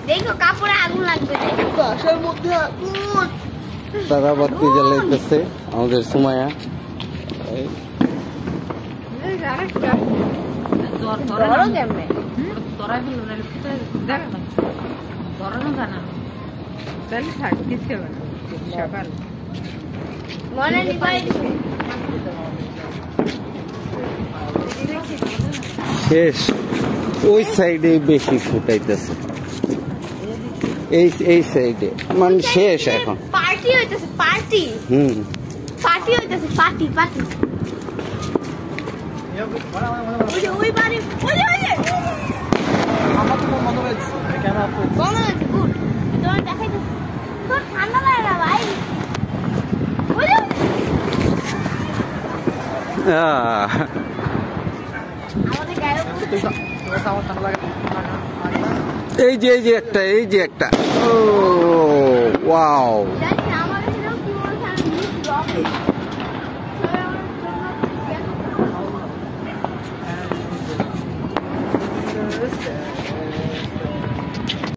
দেখো কাপড়ে আগুন লাগবে বাসার মধ্যে আগুন। তারা বাতি জ্বালাইতেছে আমাদের সুমাইয়া। শেষ ওই সাইডে বেশি ফুটাইতেছে, এই সাইডে মানে শেষ এখন। পার্টি হইতেছে পার্টি। পার্টি হইতেছে পার্টি পার্টি। ওই বাড়ি আমার তো মনে হচ্ছে কেন আপু মনে হচ্ছে গুড। তোমার দেখাইতেছে তো ঠান্ডা লাগে না ভাই। আমাদের গায়ে আমার ঠান্ডা লাগে। এই যে একটা ও ওয়াও।